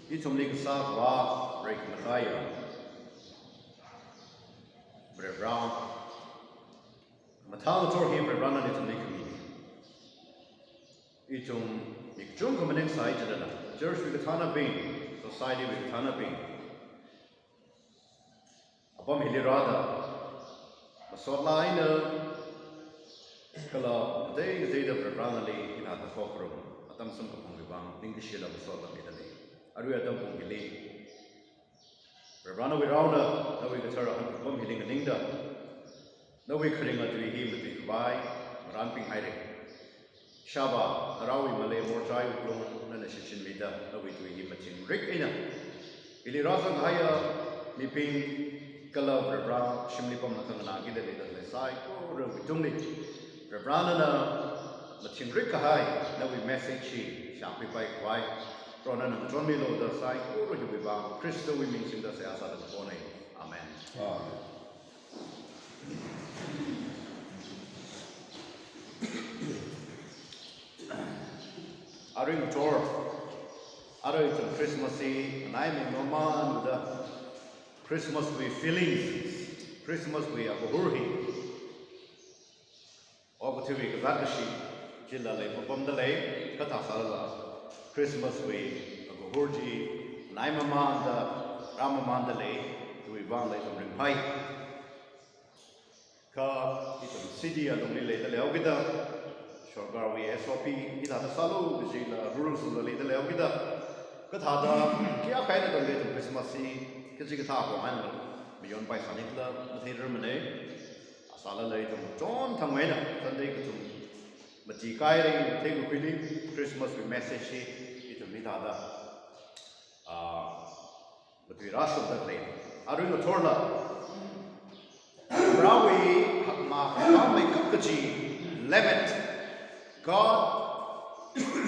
Itum lik sa break mataya. Bre brown. Matang tor hi bre brown itum lik mi. Itum mik jung kamaning sai jadana. Church with thana bin, society with thana bin. Apam hilirada. Masotla ina kala day the bre brown ali ina the kokro. Atam sum kapung bang English la masotla midali. Aru adam pung gili. Rana we round up, no we guitar on bum hitting a ningda. No we cutting a tree him with the by, ramping hiding. Shaba, Arawi Malay, more dry with blown, and a shishin mida, no we do him a chin. Rick Ina. Ili Razan Haya, Miping, Kala, Brown, Shimlipum, Nakana, Gida, the Sai, or Tumli. Rebrana, the chin Rick High, no we message she, Shampi by Why. Ronan John Milo, the side, or you be bound. Christo, we mean in the Sayasa of the Bone. Amen. Aring Tor, Aring Christmassy, and I'm in Roman with the Christmas we feelings, Christmas we Abuhurhi. Ogativi Kazakashi, Jilla Lay, Popomdale, Katasala. Christmas we Agohurji, Naimamanda, Ramamandale, we van later bring pie. Ka, it's a city, I don't relate the Leogida, Shogar we SOP, it had a salo, which is the rules of the little Leogida. Katada, Kia kind of the little Christmassy, Kizikata, Mango, beyond by Sanikla, the theatre Mane, Asala later, John Tamena, Sunday to Matikai, take a really Christmas with message. But we rush of the lane. Are you a torla? Rawi, Mahama, Kukaji, Lemet,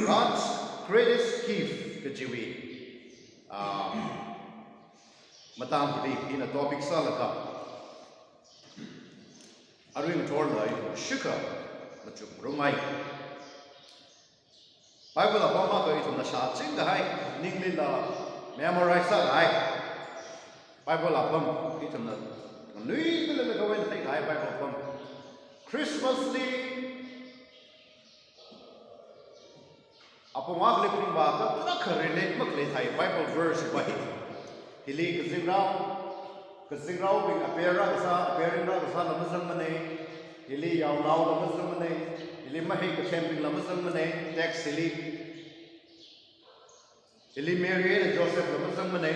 God's greatest gift, Kajiwi. Madame believe in a topic salaka. Are you a torla? Shuka, but you rumai. Bible of Mama from the Shatsing the high, Ningli memorize the high. Bible of Bum, eat on the New go and take high Bible of Bum. Christmas Day upon one lifting water, not a relate Muckly high Bible verse by Hilly Kazirao being a bearing the son of Muslim Mane, Hilly now the Muslim Mane. Ili mahi ke camping la Muslim mane tax ili Mary and Joseph la Muslim mane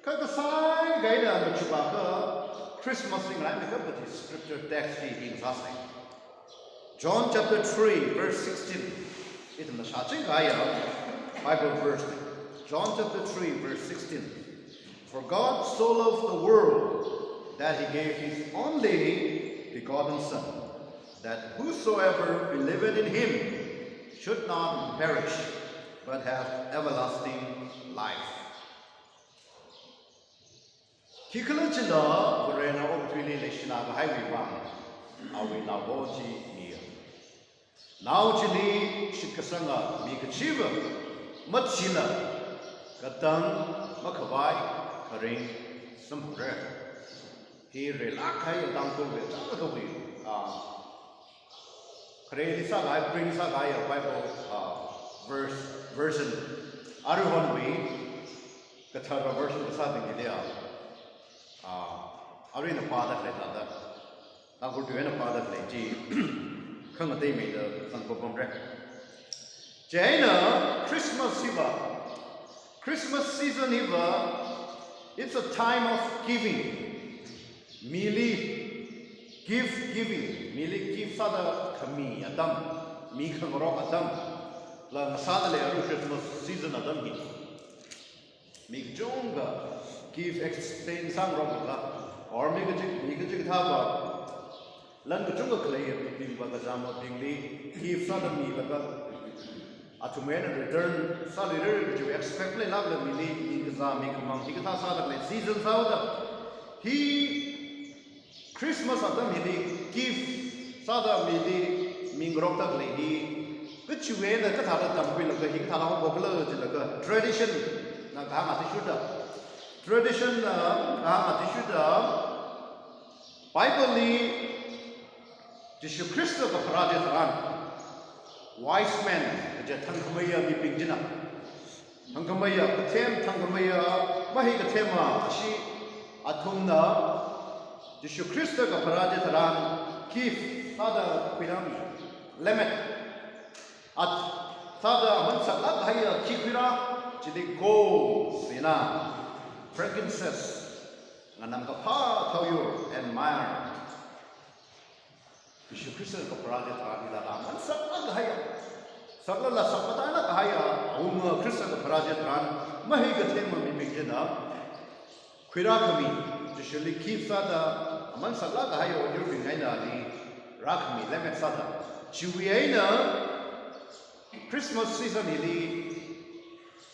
ka sai gai da ma chuba ka Christmas thing like the scripture text in fasting John chapter 3 verse 16 it in the shaching aya Bible verse John chapter 3 verse 16 for God so loved the world that he gave his only begotten son that whosoever believeth in him should not perish, but have everlasting life. Kikalachila, Verena Oktili Lishina, Highway One, Awi Navoji Nia. Now Jili Shikasanga, Mikachiva, Machila, Katang, Makabai, Karing, Sampure. He relakai Danko with Krelisa Gai, brings a guy a Bible version. Aruhon we, the third version of something in there. Arena father like that. I go to any father like G. Come a day made the Sanko record. Jaina, Christmas Eva. Christmas season Eva. It's a time of giving. Merely giving, merely give sada kami adam, mi kangro adam, la sada le aru Christmas season adam hi. Mi jonga give explain sang roga, or mi kajik thaba, lan kajunga klay bil baga jama bingli give sada mi baga. Atumena return sada which you expect le lag le mili mi kaza mi kamang mi katha sada le season sada he. Christmas adam hili give sada mili mingrok tak lehi kecuali the kathara tampil laga hi kathara bokla jelaga tradition na gama tishuda tradition na gama tishuda Bible li Jishu Christo ka parajit ran wise men je thangkamaya mi pingjina thangkamaya kathem thangkamaya mahi kathema ashi athumna Jishu Christo ka parajit ran kif sada pinami lemon at sada man sakla haya kikira jili gold sina frankincense nganam ka pa thayu and myrrh Jishu Christo ka parajit ran ila man sakla haya sakla la sakla na haya umma Christo ka parajit ran mahi kathema mi pingjina khira kami Jishu li kif sada man sakla haya odur bingaina ni rakmi lemon sada Juliana Christmas season ili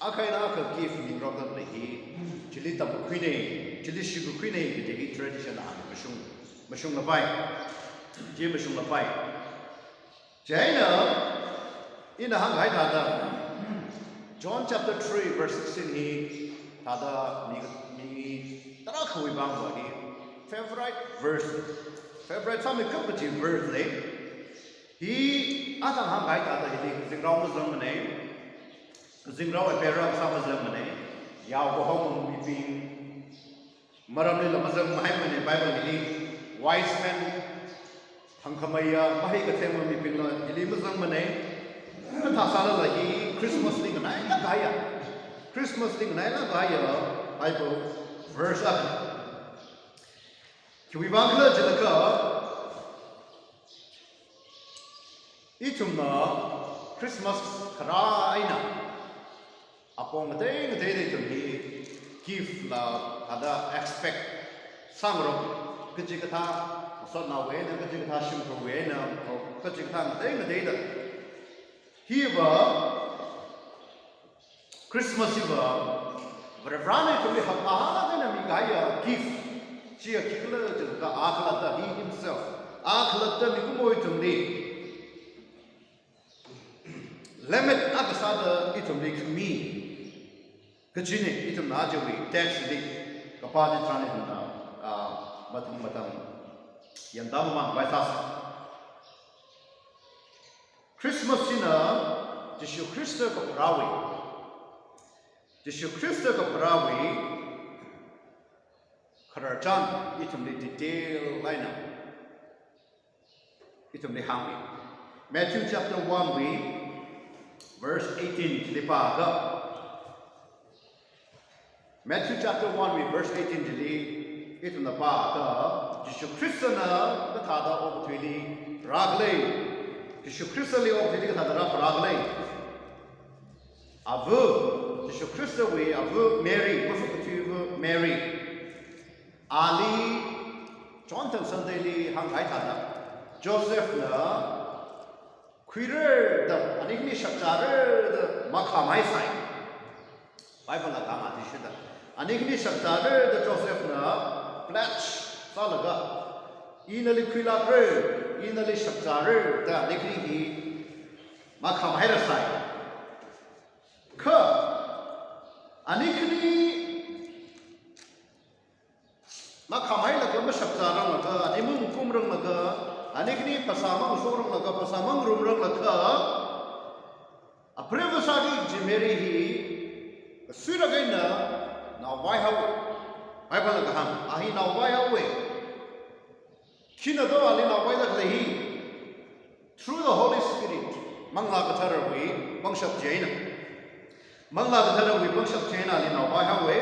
akaina ka gift ni rogan lehi jili tam queen jili shugu queen ki tradition a mashung la pai je mashung la pai jaina in hang hai da John chapter 3 verse 16 hi tada ni tara khoi bang ba ni favorite some company verse le He atang ham gai ta da hi zingrao mazam mane zingrao e pera sa mazam mane yaw ko hom mi pi maram le mazam mai mane bible hi wise men thangkhamaya mahi ka them mi pi la hi mazam mane ta sa la hi Christmas ling na la gaya Christmas ling na la gaya bible verse up ki wi bang la jalaka Itumna Christmas karaina apong day to me give la ada expect samro kajikata so na we na kajikata shimko we na kajikata day da hiba Christmas hiba brevane to me hapa na mi gaya give chia kikla ka akhla da he himself akhla da mi ko mo itumni Lemon akasada itum lik me. Kajine itum najawi tax lik kapadi trane hunda matam yandama baisas. Christmas sina Jishu Christo kaparawi. Jishu Christo kaparawi kharachan itum lik detail lineup. Itum lik hambi. Matthew chapter 1 we Verse 18 Lipaga. Matthew chapter 1 with verse 18 jili itun na pa Jishu Christo na kathada of twili ragle Jishu Christo li of twili kathada ragle avu Jishu Christo we avu Mary perfect Mary Ali Jonathan Sunday li hang hai thada Joseph na Queer the Anigni Shaktarer the Makamai sign. Bible Lagama Tishida. Anigni Shaktarer the Joseph na Platch Salaga. Inali Quilabre, Inali Shaktarer the Anigni Makamai sign. Ka Anigni Makamai Lagama Shaktarer Laga, Animum Kumrang Laga. Anikni pasamang sorong laga pasamang rumrang laga apreva sagi jimeri hi sura gaina na wai hawe ai ba laga ham ahi na wai hawe kina do ali na wai laga hi through the Holy Spirit mangla ka tharawi bangshap jaina mangla ka tharawi bangshap jaina ali na wai hawe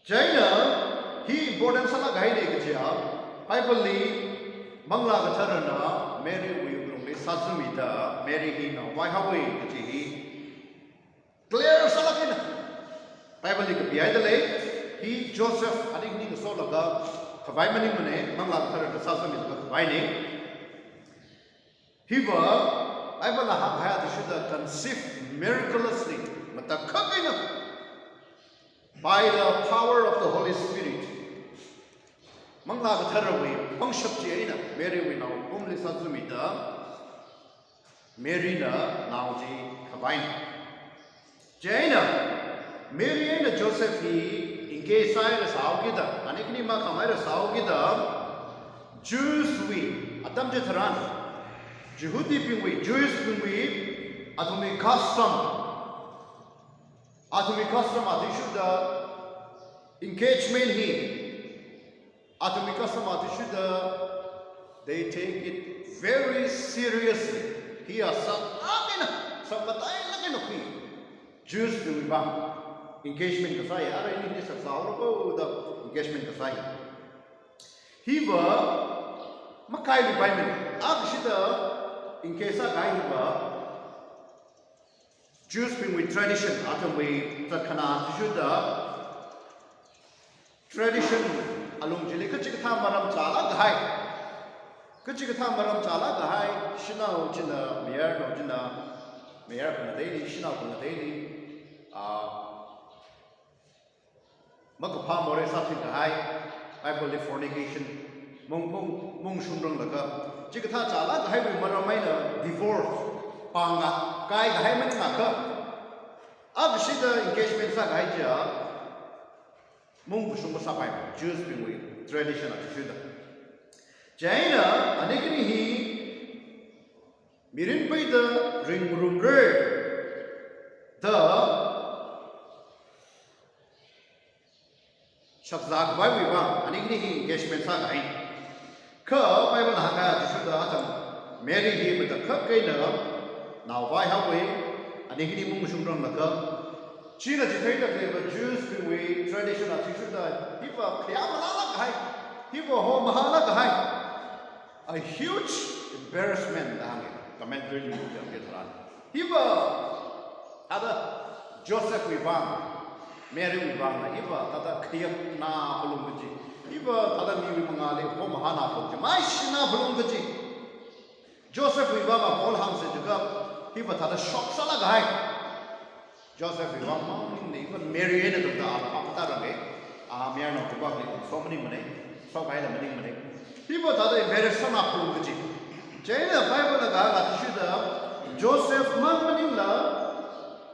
jaina hi important sala gai de ka Bible li mangla ka tharana Mary wi rong le sazumita Mary hi na wai hawe ji hi clear salakina Bible li ka biai de le hi Joseph adik ni so laga khabai mani mane mangla ka tharana sazumita ka khabai ne hi wa Bible la ha bhaya de should conceive miraculously mata khagina by the power of the Holy Spirit Mangla ka tharawi pangshap chi aina Mary wi now umli sazumita Mary na now ji khabain Jaina, Mary and Joseph he in case I was Augida, and if Nima Kamara Saugida, Jews we, Adam Jetran, Jehudi Pingui, Jews Pingui, Atomic custom, Atishuda, engagement he, Atomic custom Atishuda, they take it very seriously. He has some Jews do engagement kasai. Ara ini ni saksaur ko the engagement kasai. He wa makai li bai men. Ab shida in case kai he wa Jews been with tradition. Atom we tatkana tishuda tradition alung jili kachikatha maram chala gai. Kachikatha maram chala gai. Shina ujina mayor ujina. Mayor kuna daily, Shina kuna daily. Magapa more something high. I believe fornication. Mung shumrung laka. Chikatha chala gai we maramay divorce. Panga kai gai mani maka. Ab shida engagement sa gai ja. Mung bushung sapai. Jews been with tradition at shida. Jaina anikini hi. Mirin by the ring room the Shakzak by we want, and igni engagement sagain. Ka by one haka to the atom, marry him with the cup gainer, now by how way, and igni mumushum laka. China dictator of Jews who we tradition of Tishuda, people Kayamala high, people home Mahala high. A huge embarrassment. Commentary you get run. Hiba ada Joseph Vivang, Mary Vivang, Hiba ada Kiyam na Bulungaji, Hiba ada Miwi Mangali, Homahana, Maishina Bulungaji, Joseph Vivang of all Hamse Jugab, Hiba ada shock Salagai, Joseph Vivang, even Mary Anna of the Apatare, Amiano Tubaki, so many money, so by the money. Hiba ada embarrassment of Bulungaji. Jaina Bible aga tishuda Joseph mang maningla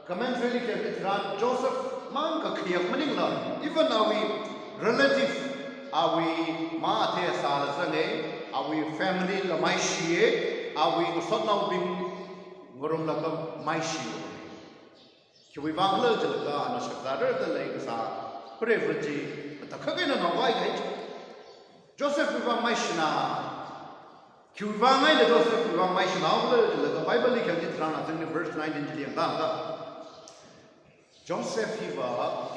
commentary ke Joseph mang ka khiyak maningla even are we relative are we ma the sal sange are we family la mai shie are we sotnau bing ngorom la ka mai shie ki we bangla jalga ana sakdar de le sa privilege ta khagena na wai gai Joseph we mai shina Kuvanga the Joseph Kuvang my the Bible can verse 19 to the Joseph Hiva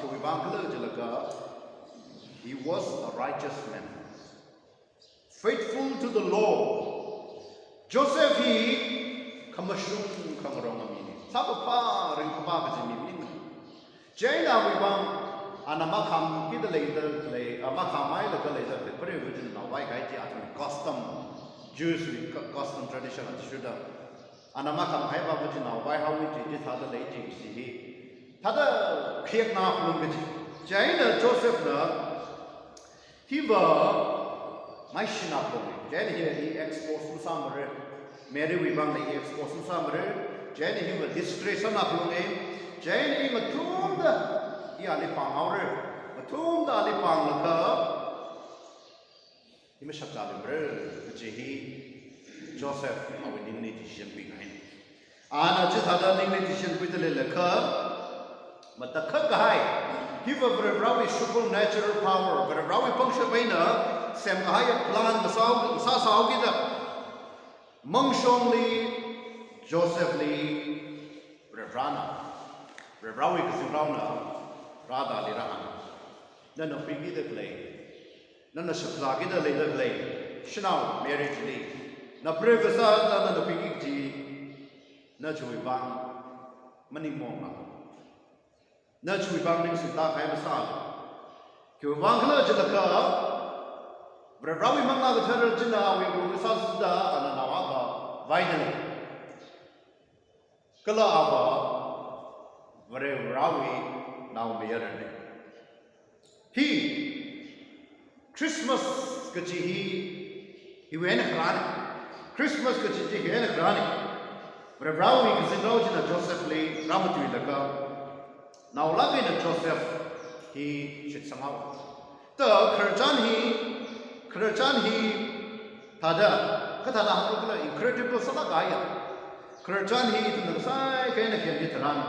Kuvanga he was a righteous man, faithful to the law. Joseph he Kamashum Kamarongamini Sabapa Rinkaba Jimmy Jaina Vivang Anamakam Kidalator play Amakamai the later the privilege of Waikaiti custom. Jews with custom tradition at Shuda. Anamakam Haiba Vajina, why how we did it, other lady, see. Tada Kiakna Plumage. Jaina Joseph, he was my Shinapoli. Jenny here he exposed to Samare. Mary Vivang he exposed to Samare. Jenny he was distress on Aplune. Jenny he was told the Yalipang hour. Matum the Alipang Laka. He must have done Joseph, our decision behind. Anna just had a decision with the Laka, but the Kakai, he was a very supernatural power, but a rawi function Baina, Sam Haya plan the Sasa Ogida, Mungshongli, Joseph Lee, Revrana, Revrawi Kasimrana, Rada Lirana. None of Piggy the play. None of Shaplaki the later play. Shanau, marriage Lee. Na previous none of the Piggy, Nachu Bang, Money Moma. Nachu Bang makes it dark. I am a son. Kuvangla Jelaka, Bravi Manga the Terror Jina, we will Sasda and Nawaka, Vinally. Kala Abba, very Ravi, now Mayerane. He Christmas Kachi, he went a chronic. Christmas Kachi, he went a chronic. But a brown week is in Joseph Lee, Ramatulaka, Now lagi na Joseph he shit sangaw. The kerjaan he tada katada hamro kala incredible sala gaya. Kerjaan he itu nagsai kaya na kian diteran.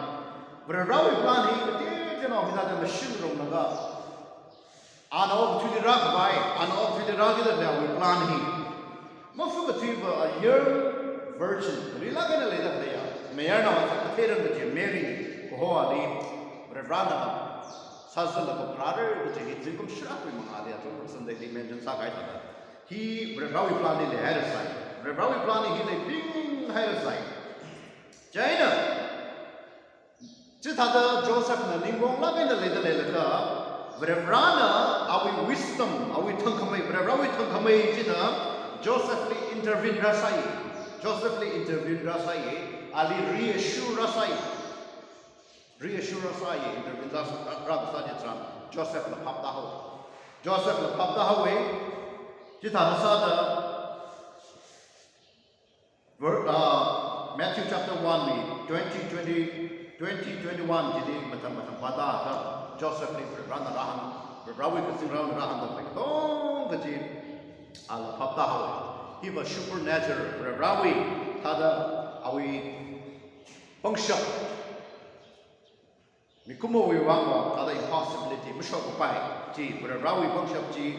Berrawi plan he ketir jeno kita machine rom naga. Ano opportunity rak bai, ano opportunity rak kita dah plan he. Mafu ketir a year virgin. Rila kena leda kaya. Mayor na wasa ketiran ketir Mary koho ali. Berrana Sazal of brother, which is Zikum Shrapi Mahadi, Sunday they mentioned Sakai. He Brawi planning the hair side. Brawi planning he lay big hair side. China Chitata Joseph Nalingong love in the little Lelaka. Brana, our wisdom, our Tunkamay, Brawi Tunkamay Jina, Josephly intervened Rasai. Josephly intervened Rasai, Ali reassure Rasai. Reassure Rasai intervened Rasai. Joseph the Papdaho. Joseph the Papdaho. Matthew chapter 1, 20-21, jadi macam-macam pada Joseph ni berana rahan, berawi kesing rahan tu baik. Oh, kecil, Allah Papdaho. He was supernatural. Berawi, tada awi function. Mikumo wiwang tada impossibility. Musyok upai. Ji berawi function ji.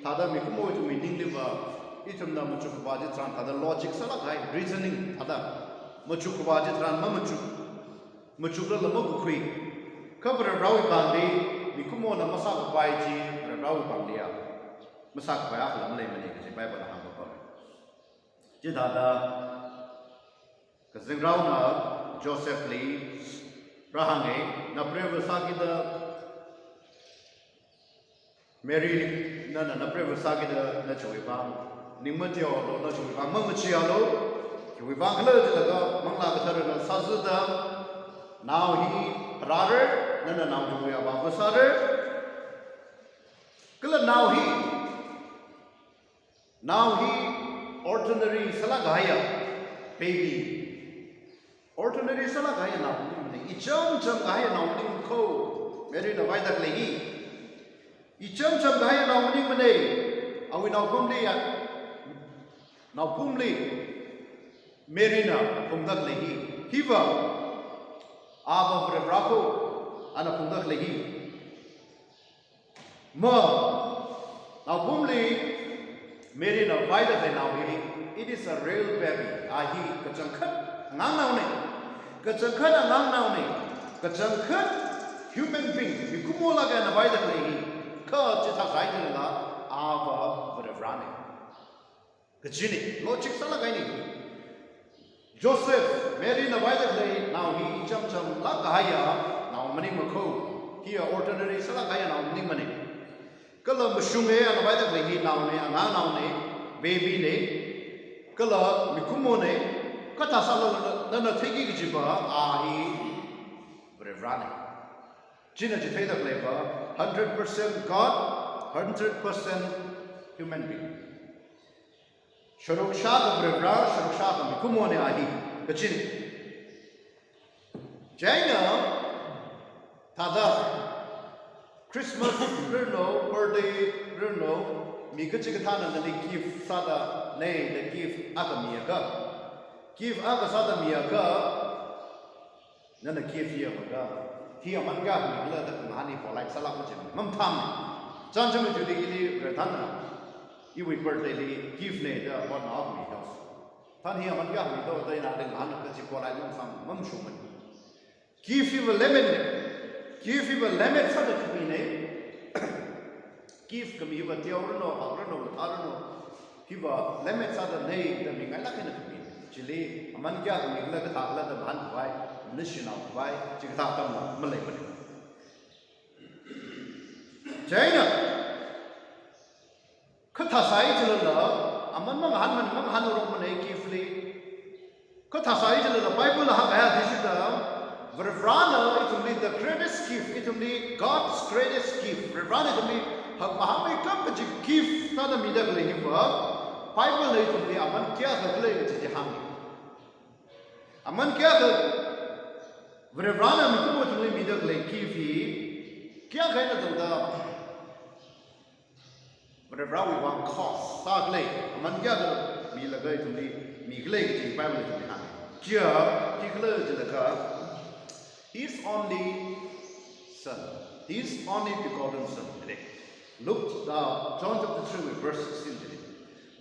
Tada mikumo itu meaning liba. Itu nama muncul wajib tran. Tada logic salah kai. Reasoning tada muncul wajib tran. Muncul dalam mukui. Kau berawi bandi. Mikumo nama masak upai ji. Berawi bandi ya. Masak upai aku lama lama ni kerja. Baik pada hamba kau. Jadi tada kesing rawi na Joseph Lee. Rahange na prevasa kita Mary na prevasa kita na cuy bang nimmatio lo na cuy bang mangcia lo cuy bang kalau jelaga mangla kesar na sazda now he rather na now cuy bang besar kalau now he ordinary salah gaya baby ordinary salah gaya now Icham gaya naumning ko, Mary na vai dak lagi. Icham gaya naumning mane, awi naupumli, Mary na pumdak lagi. Hiva, aba berberako, ana pumdak lagi. Naupumli, Mary na vai dak lagi. It is a real baby. Ahi kecangkat ngang naune. Kecangkat ngang naune, kecangkat human being. Bikumo laga na bayar lagi. Kecita saya ni lah, apa berberani. Kecini, logic salah kau ini. Joseph, Mary na bayar lagi. Now he jam lag gaya. Now mani makau. Here ordinary salah gaya now mani mani. Kalau musyunge na bayar lagi. Now ni ngang naune, baby ni. Kalau bikumo ni. Kata salah nana tegi kejiba ahi berani. Cina cita itu lepa 100% God, 100% human being. Syuruk syah berberani, syuruk syah kami kumone ahi kecil. Jaya tada Christmas reno, birthday reno, mikir kita nanti gift sada, nei the gift agami aga. Give aga sada miyaga nana give here maga here manga mila da mani for like salak macam mam tham janjam itu digili bertanya ibu birthday li give ne da bon of me house tan here manga mi do dai na deng han ka chi for like mam tham mam shuman give you a lemon sada kami ne give kami iba tiawrno arno hiba lemon sada ne da mi ngala kena kami Chile, aman kya kami kita ketahulah dah bahan kuai, nasional kuai, jika tak tahu Malay pun. China, ketasai jelah, aman menghan orang mana kifli, ketasai jelah, Bible lah ayat di situ, berberana itu ni the greatest gift, itu ni God's greatest gift, berberana itu ni hak mahamai kan biji gift, tanda midak lagi bah. Bible ni tu ni aman kia kerja jadi ham. Aman kia Verevana mikumo tuli midak le kifi kya kaya na tanda verevra we want cost sak le man kya da mi lagai tuli mi glei ki bible tuli ha kya kikle jilaka his only son, his only begotten son today. Look John chapter 3 verse 16 today.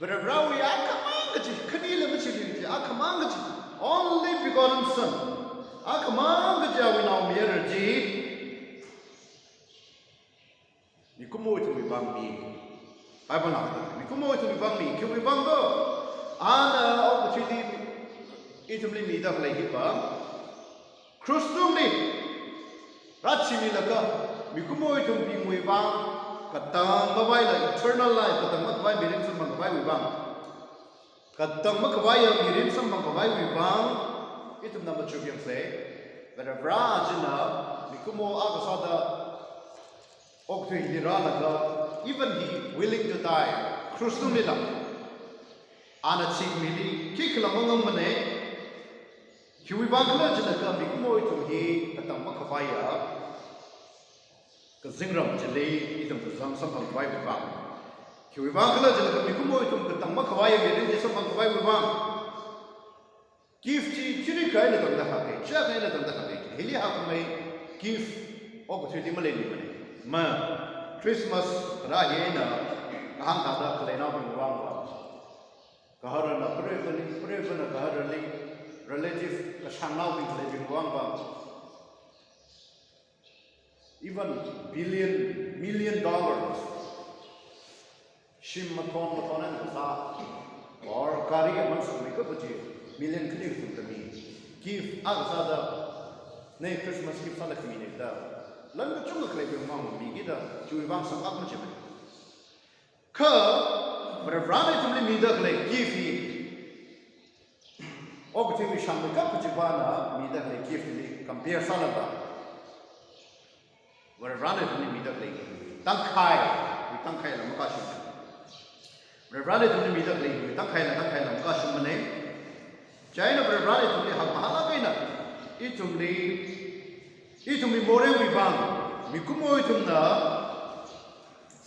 Verevra we akamangaji kanila machili akamangaji only begotten son. Akamangaji we now mirji mikumo to be bambi Bible na mikumo to be bambi kyu be bango ana opportunity itumli mi da play hipa Krustumni Rachimi laka mikumo itum bi mui bang katang babai la eternal life katang makbai birim sam makbai wi bang katang makbai ya birim sam makbai wi bang itum number 2 yang say but a vrajina mikumo agasada oktu hira laka even he willing to die Krustumni la ana chik mili kikla mangam mane Huwi bangla jina ka mikumo itum hi katang makabaya ka zingram jili itum ka sampang kabay bibang Huwi bangla jina ka mikumo itum katang makabaya mirin di sampang kabay bibang Gift ji chiri kaya na tanda hake, siya kaya na tanda hake Hili hake may gift opportunity malini mani Ma Christmas rahi na kahang kada kalay na bibang ba Kahara na preva na kahara li relative kashanau bing living one bang even million dollars shim maton and sa or kari among some million clear to me give outside the Christmas gift on the community lan the chung living one be gida to bang some up much ka but rather to me the like give Opportunity shamika pachibana mida le gift compare salada. Where run it to mida le tangkai la makashim. Where run it to mida le tangkai la makashim mane. China where run it to me hamahala kaina. Itumli more we bang. Mikumo itumna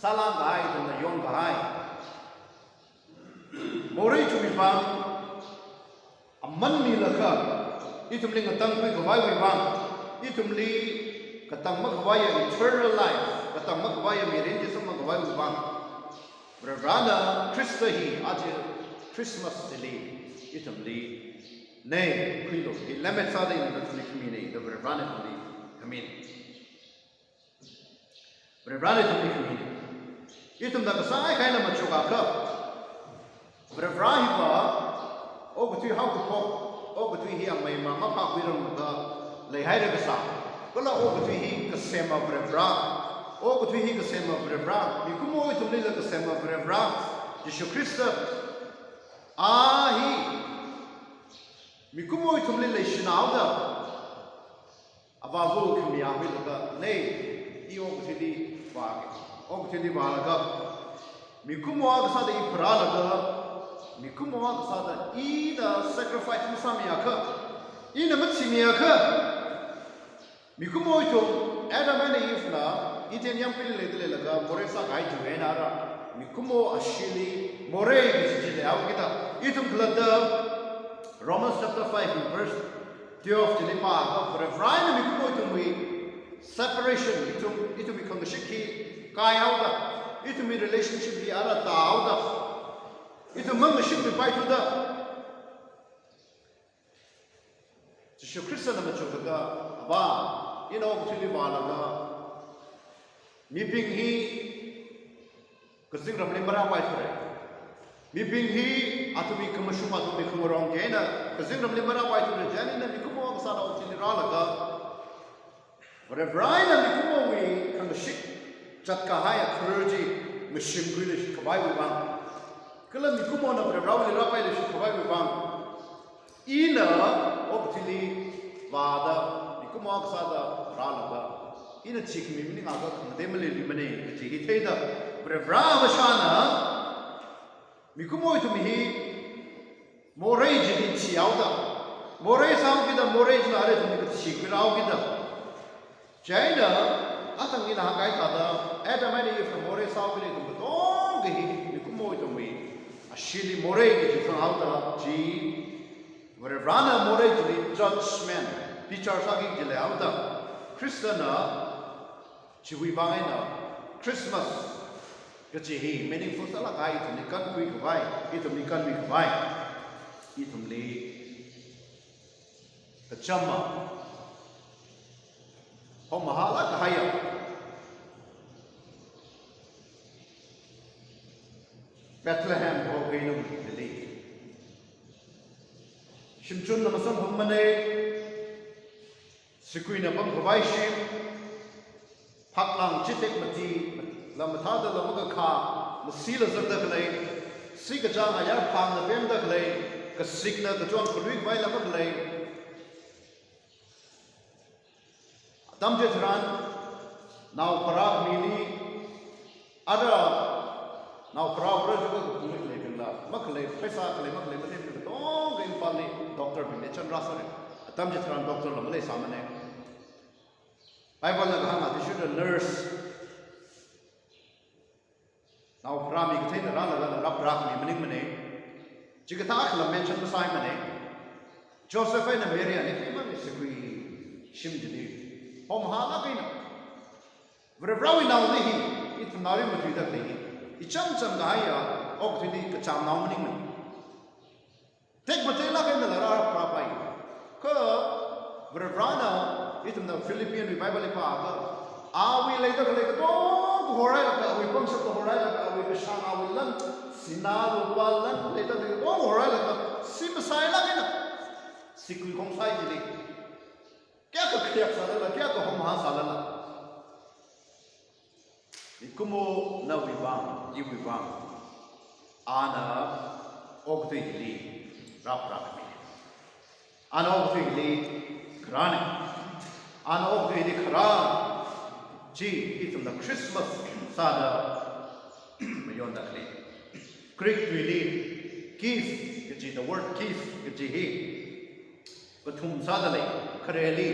salang gai itumna yong gai. More to me bang. Man mi laka itumli ngatang pi kawai wi bang itumli katang makawai eternal life katang makawai mirin di sama kawai wi bang berada Krista hi aje Christmas dili itumli ne kuilo ilamet sa dai na tuli community the berada tuli community berada tuli community itum da sai kai na machuka ka berada ba Oh, between how to talk, oh, between here, my mamma, papa, we don't know, lay hide the sound. Well, oh, between he, the same of Revra, oh, between he, the same of Revra, you come over to live the same of Revra, Yeshu Christa, he, you come over to live a shinauda, about who can be out with the nay, he over to the bag, over to the balaga, you come over to the Pralaga. Mikumo sada ida sacrifice musamiaka ina matsimiaka mikumo ito Adam and Eve na iten yang pinili laga more sa kai juena ra mikumo ashili more bisjile aw kita itum glada Romans chapter 5 verse 12 jilipa ka refrain mikumo ito we separation itum become shiki kai awda itum relationship di ara ta awda Itu membership di pai tuda. Yesus Kristus nama cakap apa? Ini orang tu balaga. Miping hi kesing ramai berapa itu? Miping hi atau mi kemasuk atau mi kemurang kena kesing ramai berapa itu? Jadi nabi kumo kesana orang tu ralaga. Berai nabi kumo we kemasuk cat kahaya kerja mesin kulish kebai bang. Kalau mikumo na berawal rapai le shukawai bang ina optili wada mikumo aksada ralaga ina chik mi mini aga khamdemale limane chi theida bravra mashana mikumo itu mi morai jidi chiauda More sound more is not a secret out with them. China, I think in a high tada, Adam and Eve from more south with it, but all the heat, you come over to me. A shilly more is from out of G. Where a runner more to judgment, teacher talking to the outer. Christiana, Chiwibina, Christmas. Gachi, meaningful Salakai to the country to buy, it to the country to buy. It to the Chama. Homahala Haya Bethlehem, Hoganum, believe. Shimchun Namasam Humane Sequina Bangavaishim Paklang Chitek Mati Lamatada Lamaka, the sealers of the clay, Sikajan Ayapang, the Benda clay, Kasigna, the John Kurik by Lamaklay. Damjetran, now Parag Mili, other now Parag Rajuka, Makalay, Pesakale, Makalay, all the Impali, Doctor Minichan Rasari, Damjetran, Doctor Lamale Samane. I was at Hama, they should a nurse. Now Rami contained a run, Rap Minimane, Chigatakla mentioned the Simone, Joseph and Mary, and if you is a green Shimjili. Homahala, very brown now, it's not even to the lady. It jumps on the higher, or to the Cham nominee. Take Matela and the Lara Prapai. Kerr, very brown now, it's in the Philippine Revival Park. Are we later like a dog? Horror, we punch up the horror, we shall we learn. Sina, Walan, later like a dog, horror, Simasai, Sikui Homsai. क्या तो क्या साला क्या तो हम हाँ साला ला इकुमो न विवाम ये विवाम आना ओगतेली राप में आना ओगतेली खराने आना ओगतेली खरान जी इतम द क्रिसमस सादा मयोन दखले क्रिक ट्विली कीफ कि the word कीफ कि ही Batum Sadale, Kareli,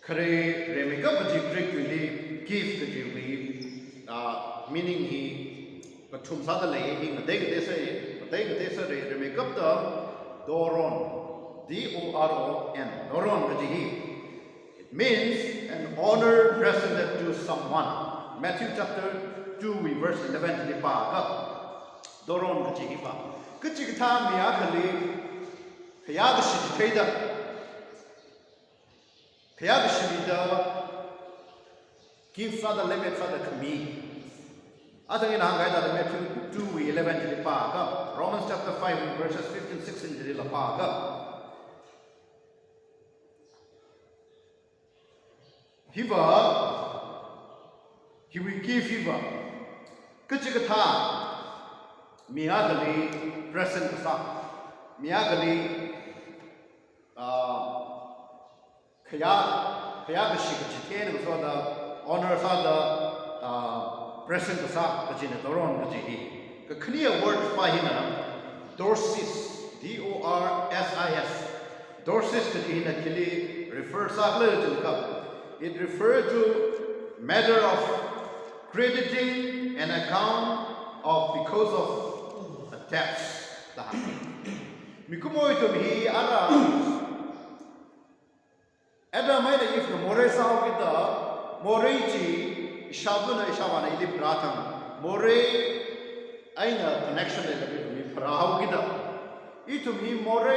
Kare Remika, but you quickly give the Jubilee, meaning he Batum Sadale, in the day they say, make up the Doron, D-O-R-O-N, Doron Gajihi. It means an honor presented to someone. Matthew chapter 2, verse 11 to the Park. Doron Gajihipa. Kuchikata Miakali. Kayagashi Trader Kayagashi give Father Limit Father Kami. Other in Hangada Matthew 2, 11 to the Park. Romans chapter 5, verses 15, 16 to the Park. Hiva, he will give Hiva. Kuchikata Miagali present the Miagali Kayagashi Chitain was the honor of the present of the Doron Gaji. The clear word by him, Dorsis, D-O-R-S-I-S. Dorsis Gajina Kili refers to it referred to matter of crediting an account of because of a tax. Mikumoy to me, Adam made if the Moresa with the Moreji, Shabuna Shavana, Ilip Ratam, More Aina connection with me, Parahogida. It to me, More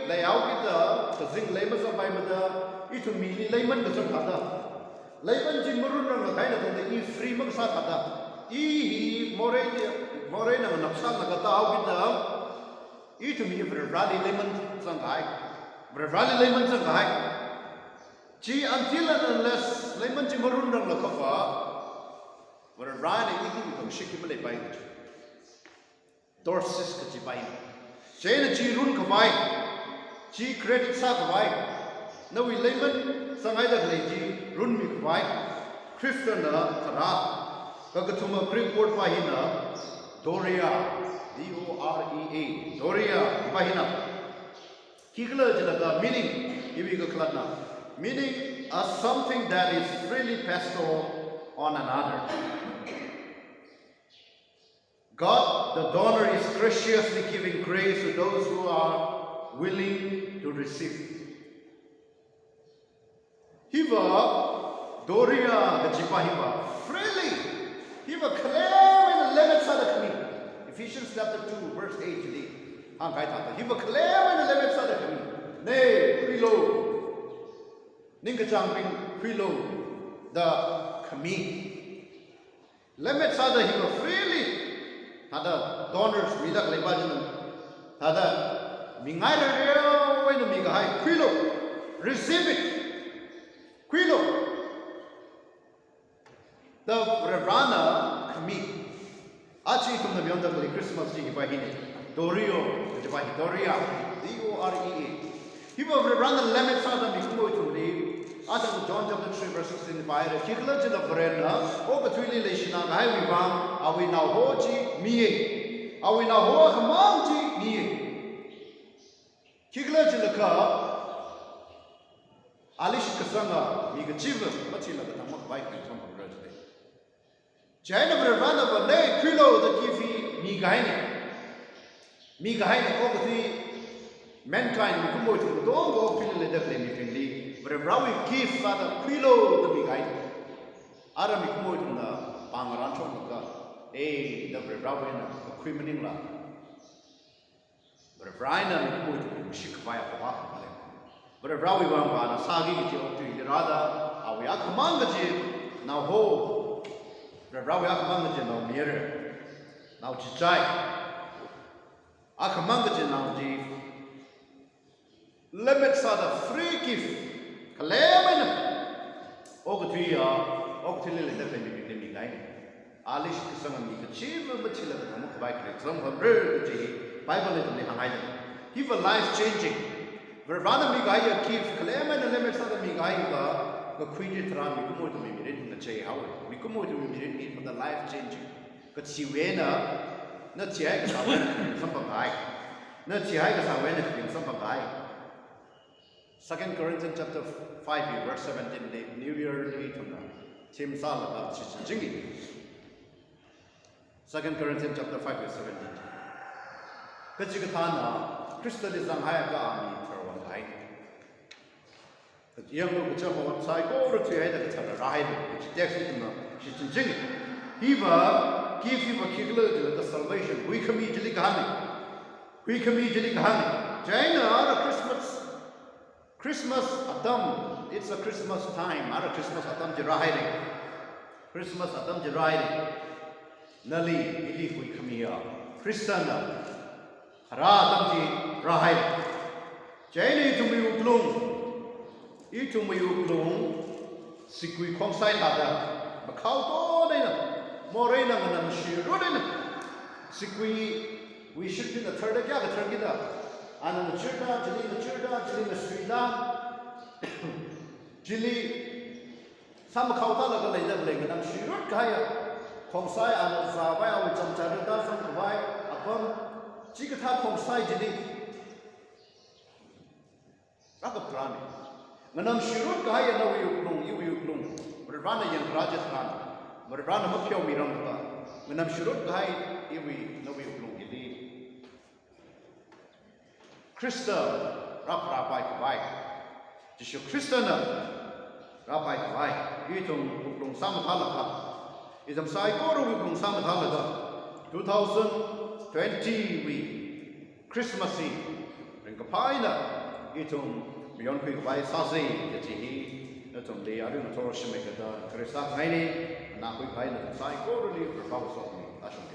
Layaugida, the Zing Lamas of my mother, it to me, Layman doesn't have Layman Jimurun, the kind of the E. Freeman Sakata, E. Morena Napsal Nagata with the E to me, Rally Layman Sangai, Rally Layman Sangai. G until and unless Layman Jimurun Lakafa were riding with him, Shikimale by it. Dorsis Kajibai. Jane G Run Kavai, G credit Sakavai. No, we Layman Sangaida Lady, Run Mikavai, Christian Tara, Kakatuma Greek word Pahina, Doria, D-O-R-E-A, Doria Pahina. Meaning, meaning something that is freely bestowed on another. God, the donor, is graciously giving grace to those who are willing to receive. Hiva, Doria, the Jipahiva, freely. Hiva, claim in the limits of the community. Ephesians chapter 2, verse 8 today. Hiva, claim in the limits of the community. Nay, Prilo. Ninkajangping, Prilo, the community. Limits of the Hiva, freely. Hada donors, Midak Lebajan, Hada Mingaira, when the Migahai, Prilo, receive it. Quilo, the Ravana Kami, Achi from the beyond the Christmas Jihibahini, Dorio, Doria, D-O-R-E-A. He will run the limits of the Mikumo to leave, Adam John chapter 3, verse 16, by the Kikla Jilla Brenda, or between Lishina, Haiwan, are we now Hoji, Mie, are we now Ho Hamanji, Mie. Kikla Jilla Alish Kasanga, Miga Chiva, Machila, the Tamak Bike and Tom of Red. Jennifer Rana, Nay, Quilo, the Gifi, Migahaini, over the mankind, Mikumo, don't go Pili, the Flammy, but a Rawi gives Father Quilo, the Migahaini. Ara Mikumo, the Bangarancho, the Rawin, the Criminal, but a Brian and Mikumo, Shikabaya, but a Rawi Wamba, Sagi, to Rada, Awiak Mangaji, now ho, the Rawiak Mangaji, now mirror, now Chichai, Akamangaji, now G. Limits are the free gift, Kalaman, Ogatria, Octilil, the Femi Line, Alish Kissamani, the chief of Matilla, the Mukbike, some of her Bible in the Hangai. Give a life changing. Vervana Migaya keeps claim and the limits of the Migaiva, the Queen Tran, Mikumo to be written in the Chay Howard. Mikumo to be written for the life changing. But Siwena, not Chiagas, some Papai, not Chiagas, I went in some Papai. 2 Corinthians chapter 5, verse 17, the New Year 8 on the Tim Sala about Chichingi. 2 Corinthians chapter 5, verse 17. Kachikatana, Christianism Hayaka Army. Young look at what psycho to head at the ride, which definitely she's in Eva, give him a kickler to the salvation. We come easily Gahani. We come easily Gahani. China, Christmas, Adam. It's a Christmas time. Ara Christmas, Adam Jirai. Christmas, Adam Jirai. Nali, Ili, we come here. Christiana, Hara Adamji, Rahai. China to me, bloom. Itu mayuklong sikui kongsai tada makau to dena morena ngana mshiro dena sikui we should be the third kya the third kita anan chirda jili swida jili sam khau ta la lai la lai ngana mshiro kaya kongsai anan sa bai aw chamcha da sam bai apam chikatha kongsai jili akaprani Manam Shirut Gaya no you bloom, but Rana Yan Rajasthan, but Rana Mukyo Miranga. Manam Shirut Gaya, we no you bloom, indeed. Christa, Rabbi Kawai. Just your Christana, Rabbi Kawai, Eton Blum Samatalaka. Is a Saikoro Blum Samatalaka. 2020 week, Christmas Eve, Ringapina, Eton. Beyond quick by Sazi, the Tihi, not on the Aruna Torshimaka, Christa Haini, and now we find the Psycho relief for Papa Somi, Ashon.